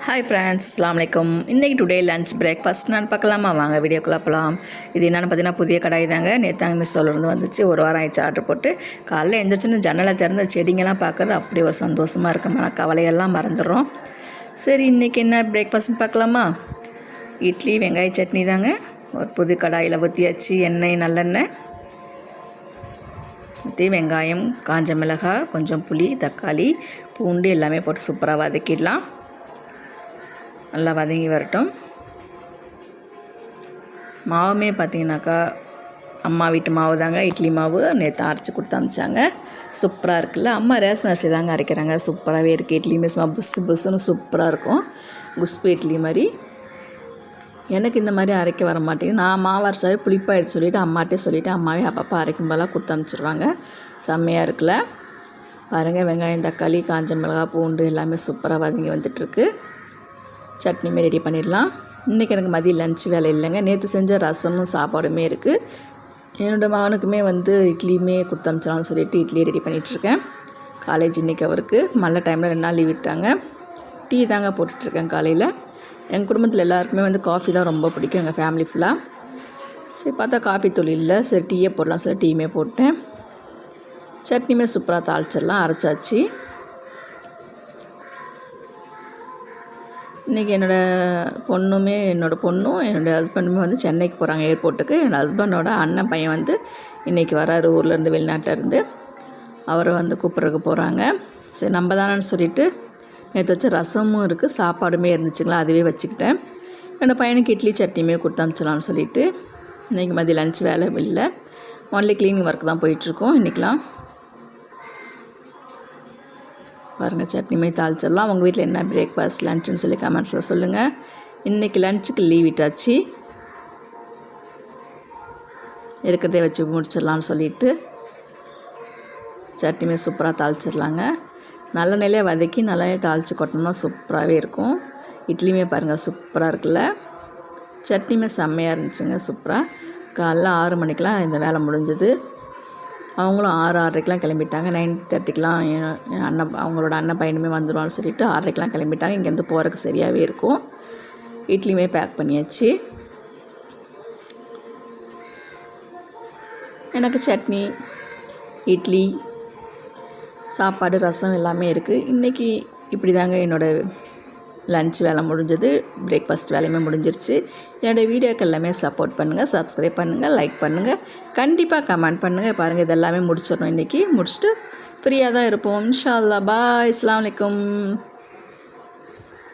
Hi friends, அஸ்ஸலாமு அலைக்கும். இன்றைக்கி டுடே லன்ச் பிரேக்ஃபாஸ்ட் நான் பார்க்கலாமா? வாங்க வீடியோக்குள்ளே போகலாம். இது என்னென்னு பார்த்தீங்கன்னா புதிய கடாய் தாங்க. நேற்றாங்க மிஸ்ஸோலேருந்து வந்துச்சு. ஒரு வாரம் ஆயிடுச்சு ஆர்டர் போட்டு. காலைல எழுந்திரிச்சின்னு ஜன்னலை திறந்த செடிங்கெல்லாம் பார்க்குறது அப்படி ஒரு சந்தோஷமாக இருக்கும். ஆனால் கவலையெல்லாம் மறந்துடுறோம். சரி, இன்றைக்கி என்ன பிரேக்ஃபாஸ்ட்னு பார்க்கலாமா? இட்லி வெங்காய சட்னி தாங்க. ஒரு புது கடாயில் ஊற்றியாச்சு. எண்ணெய் நல்லெண்ணெய் ஊற்றி வெங்காயம், காஞ்ச மிளகாய், கொஞ்சம் புளி, தக்காளி, பூண்டு எல்லாமே போட்டு சூப்பராக வதக்கிடலாம். நல்லா வதங்கி வரட்டும். மாவுமே பார்த்திங்கனாக்கா அம்மா வீட்டு மாவு தாங்க. இட்லி மாவு நேற்று அரைச்சி கொடுத்து அனுப்பிச்சாங்க. சூப்பராக இருக்குல்ல. அம்மா ரேஷன் அரிசி தாங்க அரைக்கிறாங்க. சூப்பராகவே இருக்குது. இட்லியுமே சும்மா புஸ்ஸு புஸ்ஸுன்னு சூப்பராக இருக்கும். குஸ்பு இட்லி மாதிரி. எனக்கு இந்த மாதிரி அரைக்க வர மாட்டேங்குது. நான் மாவு அரைச்சாவே புளிப்பாயிடுச்சு சொல்லிவிட்டு அம்மாட்டே சொல்லிவிட்டு அம்மாவே அப்பப்போ அரைக்கும் போதெல்லாம் கொடுத்து அனுப்பிச்சிடுவாங்க. செம்மையாக இருக்குல்ல. பாருங்கள், வெங்காயம், தக்காளி, காஞ்ச மிளகாய், பூண்டு எல்லாமே சூப்பராக வதங்கி வந்துட்டுருக்கு. சட்னியுமே ரெடி பண்ணிடலாம். இன்றைக்கி எனக்கு மதியம் லன்ச் வேலை இல்லைங்க. நேற்று செஞ்ச ரசமும் சாப்பாடுமே இருக்குது. என்னோடய மகனுக்குமே இட்லியுமே கொடுத்து அனுப்பிச்சலாம்னு சொல்லிவிட்டு இட்லி ரெடி பண்ணிகிட்ருக்கேன். காலேஜ் இன்றைக்கி அவருக்கு மழை டைமில் 2 நாள் லீவ் விட்டாங்க. டீ தாங்க போட்டுட்ருக்கேன் காலையில். எங்கள் குடும்பத்தில் எல்லாருக்குமே காஃபி தான் ரொம்ப பிடிக்கும், எங்கள் ஃபேமிலி ஃபுல்லாக. சரி பார்த்தா காஃபி தூள் இல்லை. சரி டீயே போடலாம் சொல்லி டீயுமே போட்டேன். சட்னியுமே சூப்பராக தாளிச்சிடலாம். அரைச்சாச்சு. இன்றைக்கி என்னோடய பொண்ணும் என்னோடய ஹஸ்பண்டுமே சென்னைக்கு போகிறாங்க ஏர்போர்ட்டுக்கு. என்னோடய ஹஸ்பண்டோட அண்ணன் பையன் இன்றைக்கி வராரு ஊர்லேருந்து, வெளிநாட்டிலேருந்து. அவரை கூப்பிட்றதுக்கு போகிறாங்க. சரி நம்ம தானேன்னு சொல்லிவிட்டு நேற்று வச்ச ரசமும் இருக்குது, சாப்பாடுமே இருந்துச்சுங்களா, அதுவே வச்சுக்கிட்டேன். என்னோடய பையனுக்கு இட்லி சட்னியுமே கொடுத்து அனுப்பிச்சலான்னு சொல்லிவிட்டு இன்றைக்கி மதியம் லன்ச் வேலை இல்லை. ஒன்லி க்ளீனிங் ஒர்க் தான் போயிட்டுருக்கோம் இன்றைக்கெலாம். பாருங்கள், சட்னிமே தாளிச்சிடலாம். உங்கள் வீட்டில் என்ன பிரேக்ஃபாஸ்ட் லன்ச்சுன்னு சொல்லி கமெண்ட்ஸில் சொல்லுங்கள். இன்றைக்கி லன்ச்சுக்கு லீவ் விட்டாச்சு. இருக்கிறதே வச்சு முடிச்சிடலான்னு சொல்லிவிட்டு சட்னிமே சூப்பராக தாளிச்சிடலாங்க. நல்லெண்ணெயிலே வதக்கி நல்லெண்ணெய் தாளித்து கொட்டினோம்னா சூப்பராகவே இருக்கும். இட்லியுமே பாருங்கள் சூப்பராக இருக்குல்ல. சட்னியுமே செம்மையாக இருந்துச்சுங்க, சூப்பராக. காலைல 6 மணிக்கெலாம் இந்த வேலை முடிஞ்சது. அவங்களும் 6:30க்கெலாம் கிளம்பிட்டாங்க. 9:30க்கெலாம் என் அவங்களோட அண்ணன் பையனுமே வந்துடுவான்னு சொல்லிவிட்டு 6:30க்கெலாம் கிளம்பிட்டாங்க. இங்கேருந்து போகிறதுக்கு சரியாகவே இருக்கும். இட்லியுமே பேக் பண்ணியாச்சு. எனக்கு சட்னி, இட்லி, சாப்பாடு, ரசம் எல்லாமே இருக்குது. இன்றைக்கி இப்படி தாங்க என்னோடய லன்ச் வேலை முடிஞ்சது. பிரேக்ஃபாஸ்ட் வேலையுமே முடிஞ்சிருச்சு. என்னோடய வீடியோக்கு எல்லாமே சப்போர்ட் பண்ணுங்கள், சப்ஸ்கிரைப் பண்ணுங்கள், லைக் பண்ணுங்கள், கண்டிப்பாக கமெண்ட் பண்ணுங்கள். பாருங்கள், இதெல்லாமே முடிச்சிடணும். இன்றைக்கி முடிச்சுட்டு ஃப்ரீயாக தான் இருப்போம். இன்ஷா அல்லாஹ். பாய். அஸ்ஸலாமு அலைக்கும்.